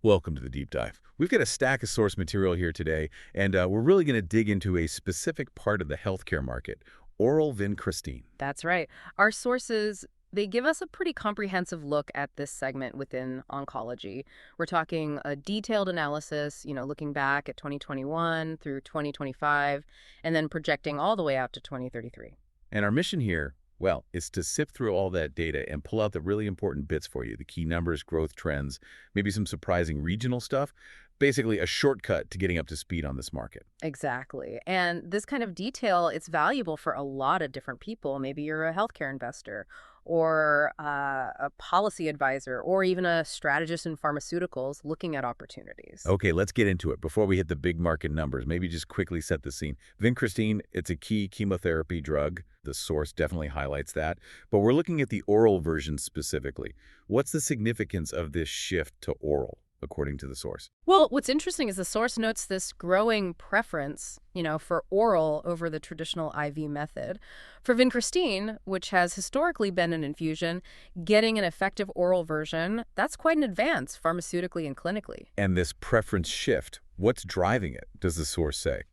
Welcome to the deep dive. We've got a stack of source material here today, and we're really going to dig into a specific part of the healthcare market, oral vincristine. That's right. Our sources, they give us a pretty comprehensive look at this segment within oncology. We're talking a detailed analysis, looking back at 2021 through 2025, and then projecting all the way out to 2033. And our mission here, well, is to sift through all that data and pull out the really important bits for you, the key numbers, growth trends, maybe some surprising regional stuff, basically a shortcut to getting up to speed on this market. Exactly. And this kind of detail, it's valuable for a lot of different people. Maybe you're a healthcare investor or a policy advisor or even a strategist in pharmaceuticals looking at opportunities. Okay, let's get into it. Before we hit the big market numbers, maybe just quickly set the scene. Vincristine, it's a key chemotherapy drug. The source definitely highlights that. But we're looking at the oral version specifically. What's the significance of this shift to oral, according to the source? Well, what's interesting is the source notes this growing preference, for oral over the traditional IV method. For vincristine, which has historically been an infusion, getting an effective oral version, that's quite an advance pharmaceutically and clinically. And this preference shift, what's driving it, does the source say?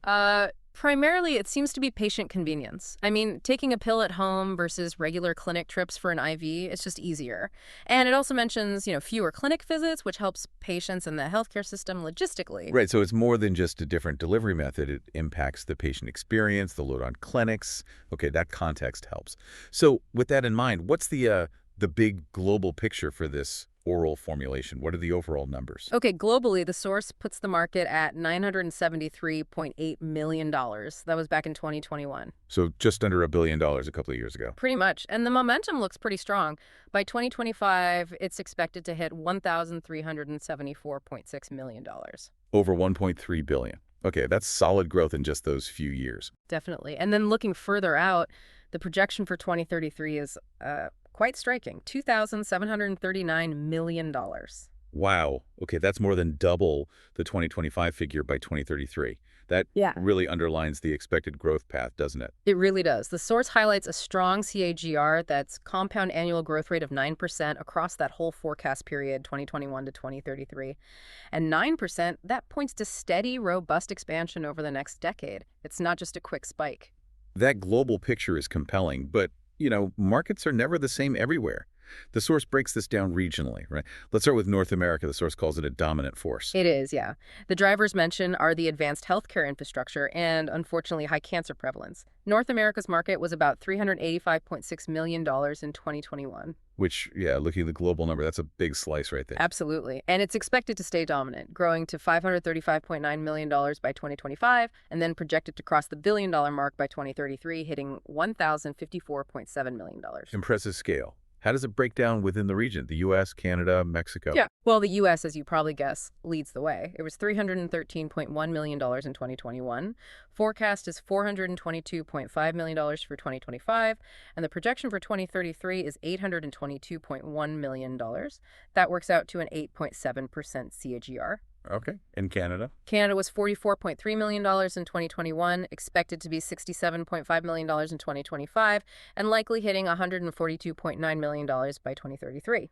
Primarily, it seems to be patient convenience. I mean, taking a pill at home versus regular clinic trips for an IV, it's just easier. And it also mentions, fewer clinic visits, which helps patients and the healthcare system logistically. Right, so it's more than just a different delivery method. It impacts the patient experience, the load on clinics. Okay, that context helps. So with that in mind, what's the big global picture for this oral formulation? What are the overall numbers? Okay, globally, the source puts the market at $973.8 million. That was back in 2021. So just under $1 billion a couple of years ago. Pretty much. And the momentum looks pretty strong. By 2025, it's expected to hit $1,374.6 million. Over 1.3 billion. Okay, that's solid growth in just those few years. Definitely. And then looking further out, the projection for 2033 is quite striking, $2,739 million. Wow. Okay, that's more than double the 2025 figure by 2033. That Yeah. really underlines the expected growth path, doesn't it? It really does. The source highlights a strong CAGR, that's compound annual growth rate of 9% across that whole forecast period, 2021 to 2033. And 9%, that points to steady, robust expansion over the next decade. It's not just a quick spike. That global picture is compelling, but, markets are never the same everywhere. The source breaks this down regionally, right? Let's start with North America. The source calls it a dominant force. It is, yeah. The drivers mentioned are the advanced healthcare infrastructure and, unfortunately, high cancer prevalence. North America's market was about $385.6 million in 2021. Which, yeah, looking at the global number, that's a big slice right there. Absolutely. And it's expected to stay dominant, growing to $535.9 million by 2025, and then projected to cross the billion-dollar mark by 2033, hitting $1,054.7 million. Impressive scale. How does it break down within the region? The U.S., Canada, Mexico? Yeah. Well, the U.S., as you probably guess, leads the way. It was $313.1 million in 2021. Forecast is $422.5 million for 2025, and the projection for 2033 is $822.1 million. That works out to an 8.7% CAGR. Okay. In Canada? Canada was $44.3 million in 2021, expected to be $67.5 million in 2025, and likely hitting $142.9 million by 2033.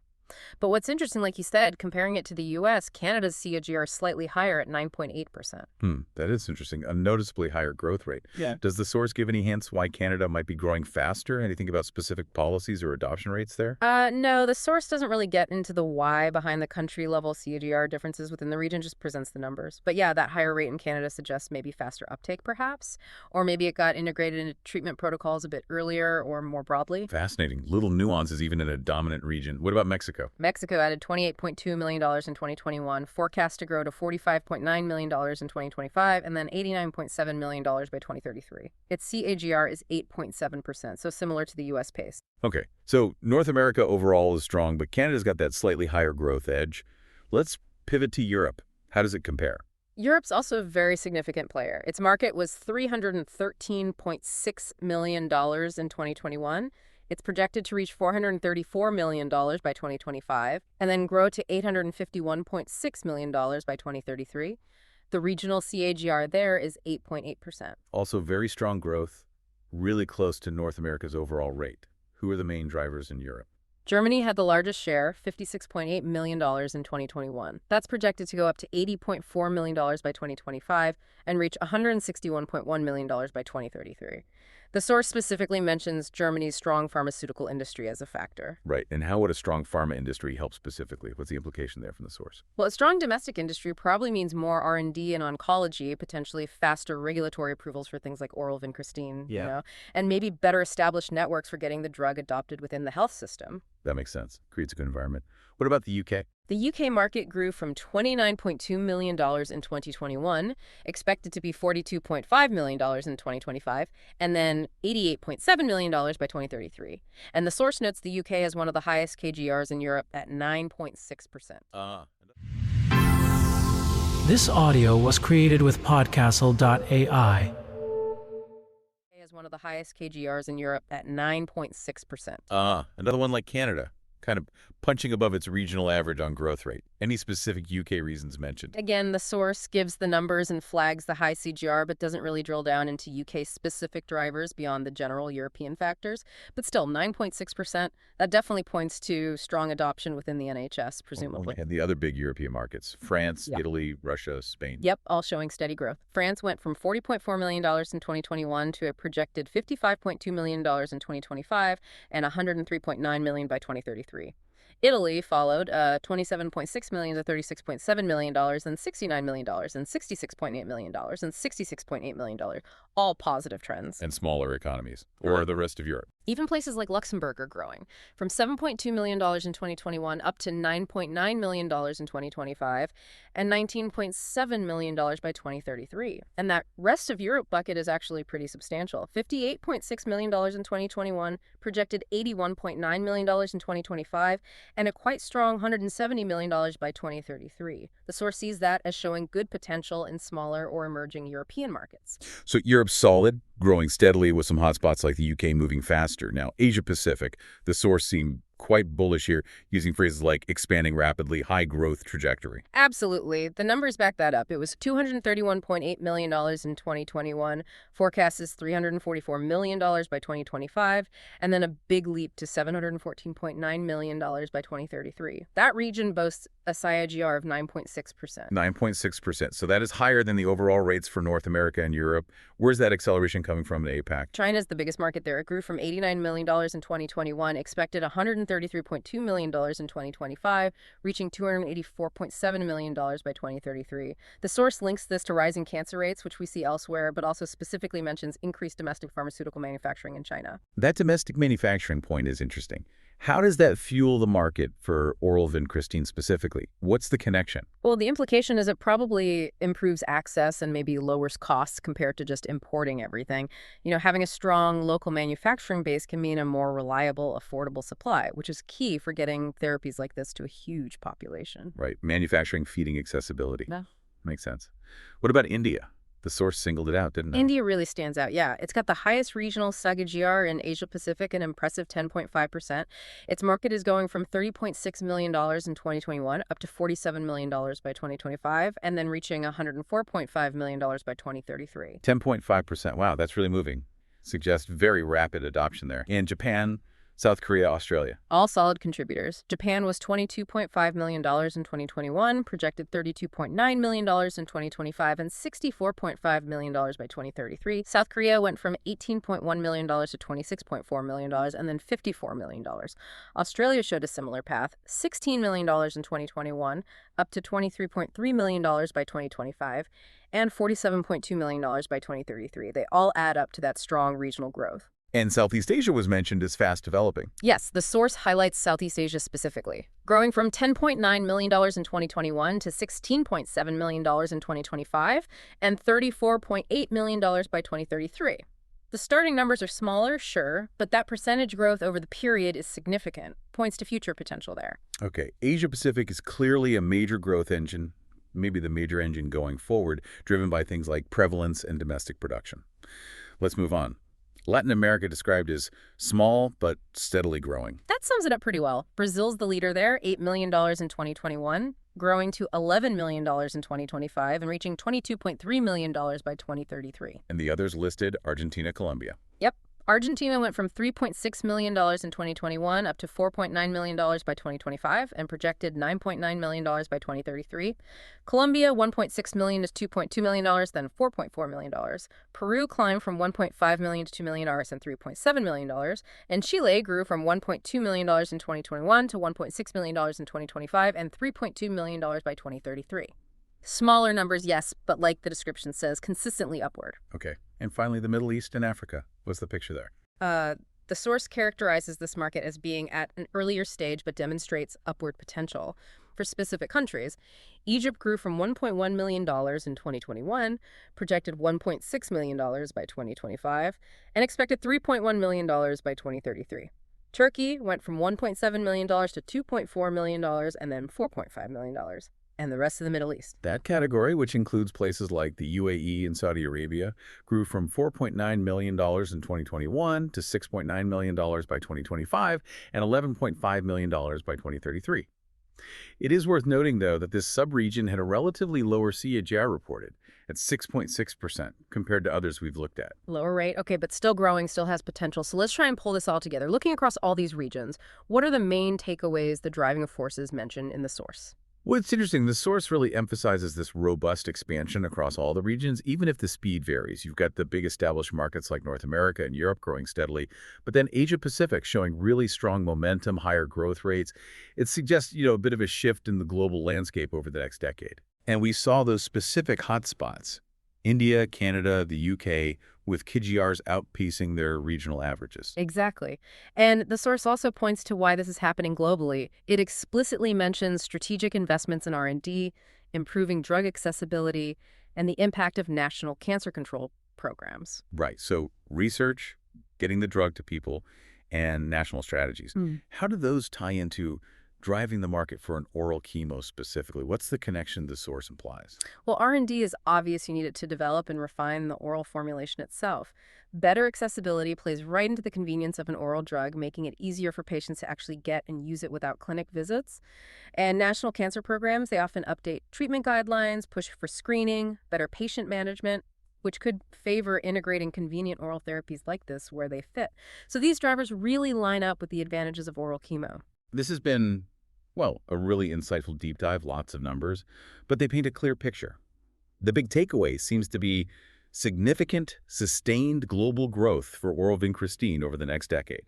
But what's interesting, like you said, comparing it to the U.S., Canada's CAGR is slightly higher at 9.8%. That is interesting. A noticeably higher growth rate. Yeah. Does the source give any hints why Canada might be growing faster? Anything about specific policies or adoption rates there? No, the source doesn't really get into the why behind the country-level CAGR differences within the region, just presents the numbers. But yeah, that higher rate in Canada suggests maybe faster uptake, perhaps, or maybe it got integrated into treatment protocols a bit earlier or more broadly. Fascinating. Little nuances even in a dominant region. What about Mexico? Mexico added $28.2 million in 2021, forecast to grow to $45.9 million in 2025, and then $89.7 million by 2033. Its CAGR is 8.7%, so similar to the U.S. pace. Okay, so North America overall is strong, but Canada's got that slightly higher growth edge. Let's pivot to Europe. How does it compare? Europe's also a very significant player. Its market was $313.6 million in 2021. It's projected to reach $434 million by 2025, and then grow to $851.6 million by 2033. The regional CAGR there is 8.8%. Also very strong growth, really close to North America's overall rate. Who are the main drivers in Europe? Germany had the largest share, $56.8 million in 2021. That's projected to go up to $80.4 million by 2025 and reach $161.1 million by 2033. The source specifically mentions Germany's strong pharmaceutical industry as a factor. Right. And how would a strong pharma industry help specifically? What's the implication there from the source? Well, a strong domestic industry probably means more R&D in oncology, potentially faster regulatory approvals for things like oral vincristine, and maybe better established networks for getting the drug adopted within the health system. That makes sense. Creates a good environment. What about the UK? The UK market grew from $29.2 million in 2021, expected to be $42.5 million in 2025, and then $88.7 million by 2033. And the source notes the UK has one of the highest KGRs in Europe at 9.6%. This audio was created with podcastle.ai. Has one of the highest KGRs in Europe at 9.6%. Another one like Canada, kind of punching above its regional average on growth rate. Any specific UK reasons mentioned? Again, the source gives the numbers and flags the high CGR, but doesn't really drill down into UK-specific drivers beyond the general European factors. But still, 9.6%, that definitely points to strong adoption within the NHS, presumably. And the other big European markets, France, Italy, Russia, Spain. Yep, all showing steady growth. France went from $40.4 million in 2021 to a projected $55.2 million in 2025 and $103.9 million by 2033. Italy followed $27.6 million to $36.7 million, and $69 million, and $66.8 million, and $66.8 million, all positive trends. And smaller economies, or the rest of Europe. Even places like Luxembourg are growing, from $7.2 million in 2021 up to $9.9 million in 2025, and $19.7 million by 2033. And that rest of Europe bucket is actually pretty substantial. $58.6 million in 2021, projected $81.9 million in 2025, and a quite strong $170 million by 2033. The source sees that as showing good potential in smaller or emerging European markets. So Europe's solid, growing steadily with some hotspots like the UK moving faster. Now, Asia-Pacific, the source seemed quite bullish here, using phrases like expanding rapidly, high growth trajectory. Absolutely. The numbers back that up. It was $231.8 million in 2021, forecast is $344 million by 2025, and then a big leap to $714.9 million by 2033. That region boasts a CAGR of 9.6%. 9.6%. So that is higher than the overall rates for North America and Europe. Where's that acceleration coming from in APAC? China's the biggest market there. It grew from $89 million in 2021, expected $133.2 million in 2025, reaching $284.7 million by 2033. The source links this to rising cancer rates, which we see elsewhere, but also specifically mentions increased domestic pharmaceutical manufacturing in China. That domestic manufacturing point is interesting. How does that fuel the market for oral vincristine specifically? What's the connection? Well, the implication is it probably improves access and maybe lowers costs compared to just importing everything. Having a strong local manufacturing base can mean a more reliable, affordable supply, which is key for getting therapies like this to a huge population. Right. Manufacturing feeding accessibility. Yeah. Makes sense. What about India? The source singled it out, didn't it? India really stands out, yeah. It's got the highest regional CAGR in Asia-Pacific, an impressive 10.5%. Its market is going from $30.6 million in 2021 up to $47 million by 2025, and then reaching $104.5 million by 2033. 10.5%. Wow, that's really moving. Suggests very rapid adoption there. And Japan, South Korea, Australia. All solid contributors. Japan was $22.5 million in 2021, projected $32.9 million in 2025, and $64.5 million by 2033. South Korea went from $18.1 million to $26.4 million, and then $54 million. Australia showed a similar path, $16 million in 2021, up to $23.3 million by 2025, and $47.2 million by 2033. They all add up to that strong regional growth. And Southeast Asia was mentioned as fast developing. Yes, the source highlights Southeast Asia specifically, growing from $10.9 million in 2021 to $16.7 million in 2025 and $34.8 million by 2033. The starting numbers are smaller, sure, but that percentage growth over the period is significant, points to future potential there. Okay, Asia-Pacific is clearly a major growth engine, maybe the major engine going forward, driven by things like prevalence and domestic production. Let's move on. Latin America described as small but steadily growing. That sums it up pretty well. Brazil's the leader there, $8 million in 2021, growing to $11 million in 2025 and reaching $22.3 million by 2033. And the others listed Argentina, Colombia. Yep, Argentina went from $3.6 million in 2021 up to $4.9 million by 2025 and projected $9.9 million by 2033. Colombia, $1.6 million to $2.2 million, then $4.4 million. Peru climbed from $1.5 million to $2 million and $3.7 million. And Chile grew from $1.2 million in 2021 to $1.6 million in 2025 and $3.2 million by 2033. Smaller numbers, yes, but like the description says, consistently upward. Okay. And finally, the Middle East and Africa. What's the picture there? The source characterizes this market as being at an earlier stage but demonstrates upward potential. For specific countries, Egypt grew from $1.1 million in 2021, projected $1.6 million by 2025, and expected $3.1 million by 2033. Turkey went from $1.7 million to $2.4 million and then $4.5 million. And the rest of the Middle East. That category, which includes places like the UAE and Saudi Arabia, grew from $4.9 million in 2021 to $6.9 million by 2025 and $11.5 million by 2033. It is worth noting, though, that this subregion had a relatively lower CAGR reported at 6.6% compared to others we've looked at. Lower rate, okay, but still growing, still has potential. So let's try and pull this all together. Looking across all these regions, what are the main takeaways, the driving forces mentioned in the source? Well, it's interesting. The source really emphasizes this robust expansion across all the regions, even if the speed varies. You've got the big established markets like North America and Europe growing steadily, but then Asia-Pacific showing really strong momentum, higher growth rates. It suggests, a bit of a shift in the global landscape over the next decade. And we saw those specific hotspots, India, Canada, the UK, with KGRs outpacing their regional averages. Exactly. And the source also points to why this is happening globally. It explicitly mentions strategic investments in R&D, improving drug accessibility, and the impact of national cancer control programs. Right. So research, getting the drug to people, and national strategies. How do those tie into driving the market for an oral chemo specifically? What's the connection the source implies? Well, R&D is obvious. You need it to develop and refine the oral formulation itself. Better accessibility plays right into the convenience of an oral drug, making it easier for patients to actually get and use it without clinic visits. And national cancer programs, they often update treatment guidelines, push for screening, better patient management, which could favor integrating convenient oral therapies like this where they fit. So these drivers really line up with the advantages of oral chemo. This has been, well, a really insightful deep dive, lots of numbers, but they paint a clear picture. The big takeaway seems to be significant, sustained global growth for oral vincristine over the next decade,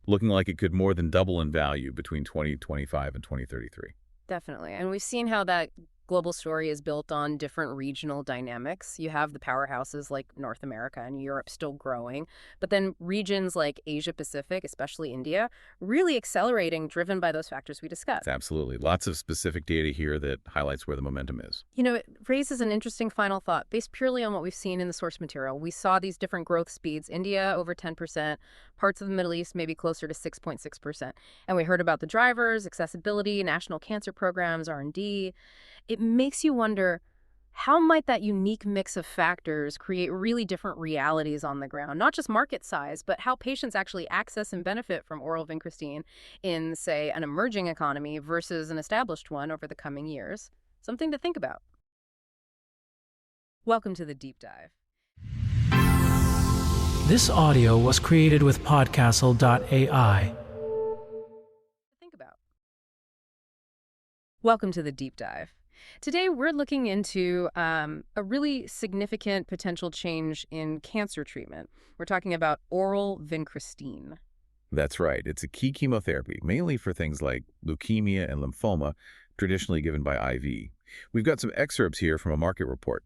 looking like it could more than double in value between 2025 and 2033. Definitely. And we've seen how that global story is built on different regional dynamics. You have the powerhouses like North America and Europe still growing, but then regions like Asia Pacific, especially India, really accelerating, driven by those factors we discussed. Absolutely. Lots of specific data here that highlights where the momentum is. It raises an interesting final thought based purely on what we've seen in the source material. We saw these different growth speeds, India over 10%, parts of the Middle East maybe closer to 6.6%. And we heard about the drivers, accessibility, national cancer programs, R&D. It makes you wonder, how might that unique mix of factors create really different realities on the ground? Not just market size, but how patients actually access and benefit from oral vincristine in, say, an emerging economy versus an established one over the coming years. Something to think about. Welcome to the Deep Dive. This audio was created with podcastle.ai. Think about. Welcome to the Deep Dive. Today, we're looking into a really significant potential change in cancer treatment. We're talking about oral vincristine. That's right. It's a key chemotherapy, mainly for things like leukemia and lymphoma, traditionally given by IV. We've got some excerpts here from a market report.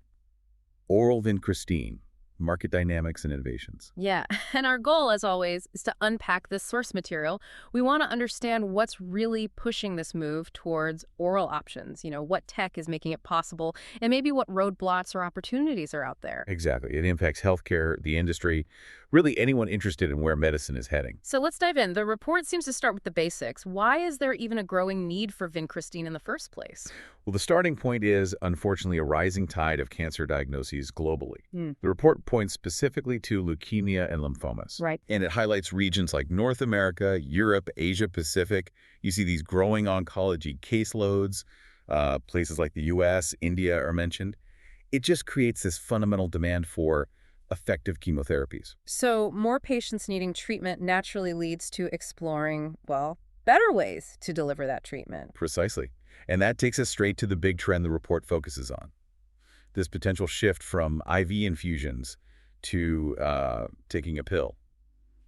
Oral vincristine, market dynamics and innovations. Yeah, and our goal, as always, is to unpack this source material. We want to understand what's really pushing this move towards oral options, what tech is making it possible, and maybe what roadblocks or opportunities are out there. Exactly. It impacts healthcare, the industry, really anyone interested in where medicine is heading. So let's dive in. The report seems to start with the basics. Why is there even a growing need for vincristine in the first place? Well, the starting point is, unfortunately, a rising tide of cancer diagnoses globally. The report points specifically to leukemia and lymphomas. Right. And it highlights regions like North America, Europe, Asia Pacific. You see these growing oncology caseloads. Places like the US, India are mentioned. It just creates this fundamental demand for effective chemotherapies. So more patients needing treatment naturally leads to exploring, well, better ways to deliver that treatment. Precisely. And that takes us straight to the big trend the report focuses on. This potential shift from IV infusions to taking a pill,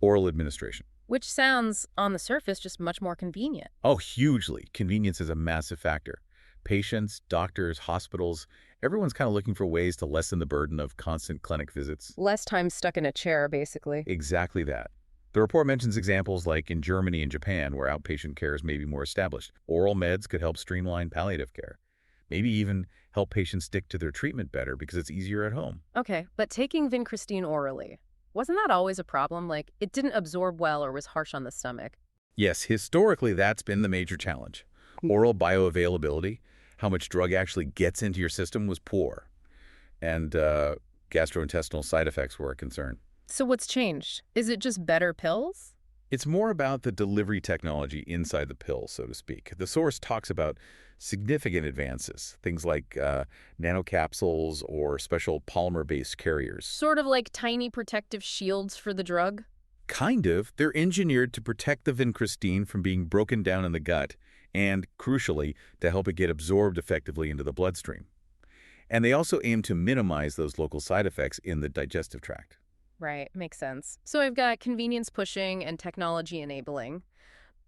oral administration. Which sounds, on the surface, just much more convenient. Oh, hugely. Convenience is a massive factor. Patients, doctors, hospitals, everyone's kind of looking for ways to lessen the burden of constant clinic visits. Less time stuck in a chair, basically. Exactly that. The report mentions examples like in Germany and Japan, where outpatient care is maybe more established. Oral meds could help streamline palliative care. Maybe even help patients stick to their treatment better because it's easier at home. Okay, but taking vincristine orally, wasn't that always a problem? Like, it didn't absorb well or was harsh on the stomach? Yes, historically, that's been the major challenge. Oral bioavailability, how much drug actually gets into your system, was poor. And gastrointestinal side effects were a concern. So what's changed? Is it just better pills? It's more about the delivery technology inside the pill, so to speak. The source talks about significant advances, things like nanocapsules or special polymer-based carriers. Sort of like tiny protective shields for the drug? Kind of. They're engineered to protect the vincristine from being broken down in the gut and, crucially, to help it get absorbed effectively into the bloodstream. And they also aim to minimize those local side effects in the digestive tract. Right, makes sense. So I've got convenience pushing and technology enabling.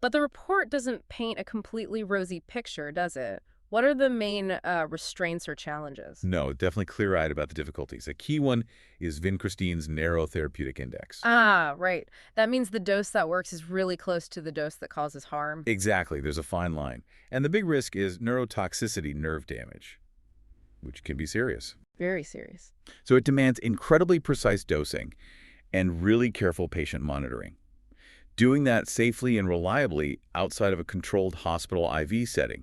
But the report doesn't paint a completely rosy picture, does it? What are the main restraints or challenges? No, definitely clear-eyed about the difficulties. A key one is vincristin's narrow therapeutic index. Ah, right. That means the dose that works is really close to the dose that causes harm. Exactly. There's a fine line. And the big risk is neurotoxicity, nerve damage, which can be serious. Very serious. So it demands incredibly precise dosing and really careful patient monitoring. Doing that safely and reliably outside of a controlled hospital IV setting,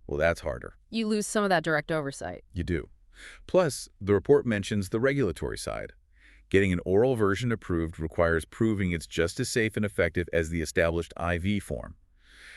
well, that's harder. You lose some of that direct oversight. You do. Plus, the report mentions the regulatory side. Getting an oral version approved requires proving it's just as safe and effective as the established IV form.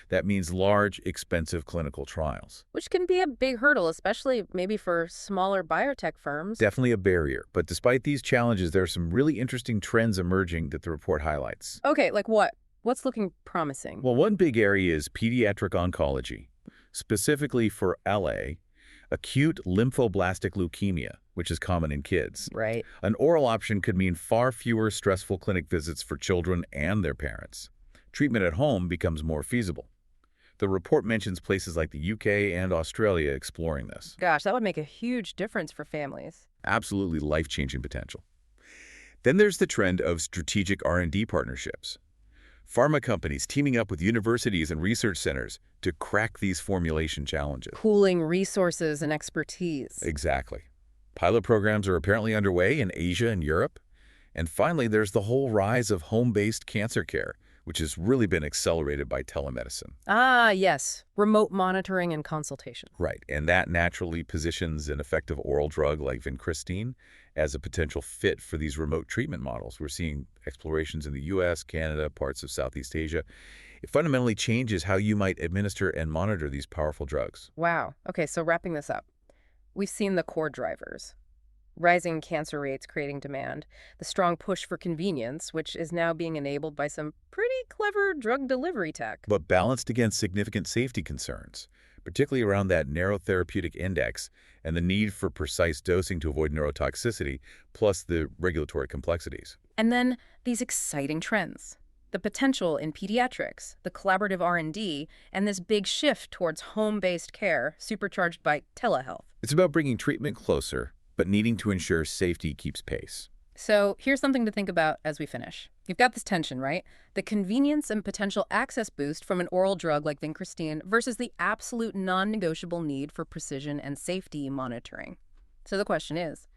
That means large, expensive clinical trials. Which can be a big hurdle, especially maybe for smaller biotech firms. Definitely a barrier. But despite these challenges, there are some really interesting trends emerging that the report highlights. Okay, like what? What's looking promising? Well, one big area is pediatric oncology, specifically for LA, acute lymphoblastic leukemia, which is common in kids. Right. An oral option could mean far fewer stressful clinic visits for children and their parents. Treatment at home becomes more feasible. The report mentions places like the UK and Australia exploring this. Gosh, that would make a huge difference for families. Absolutely life-changing potential. Then there's the trend of strategic R&D partnerships. Pharma companies teaming up with universities and research centers to crack these formulation challenges. Pooling resources and expertise. Exactly. Pilot programs are apparently underway in Asia and Europe. And finally, there's the whole rise of home-based cancer care, which has really been accelerated by telemedicine. Ah, yes. Remote monitoring and consultation. Right, and that naturally positions an effective oral drug like vincristine as a potential fit for these remote treatment models. We're seeing explorations in the US, Canada, parts of Southeast Asia. It fundamentally changes how you might administer and monitor these powerful drugs. Wow. Okay, so wrapping this up. We've seen the core drivers. Rising cancer rates creating demand, the strong push for convenience, which is now being enabled by some pretty clever drug delivery tech. But balanced against significant safety concerns, particularly around that narrow therapeutic index and the need for precise dosing to avoid neurotoxicity, plus the regulatory complexities. And then these exciting trends. The potential in pediatrics, the collaborative R&D, and this big shift towards home-based care supercharged by telehealth. It's about bringing treatment closer, but needing to ensure safety keeps pace. So here's something to think about as we finish. You've got this tension, right? The convenience and potential access boost from an oral drug like vincristine versus the absolute non-negotiable need for precision and safety monitoring. So the question is,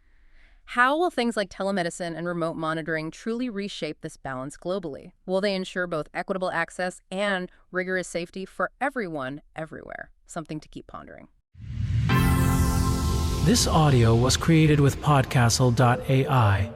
how will things like telemedicine and remote monitoring truly reshape this balance globally? Will they ensure both equitable access and rigorous safety for everyone, everywhere? Something to keep pondering. This audio was created with podcastle.ai.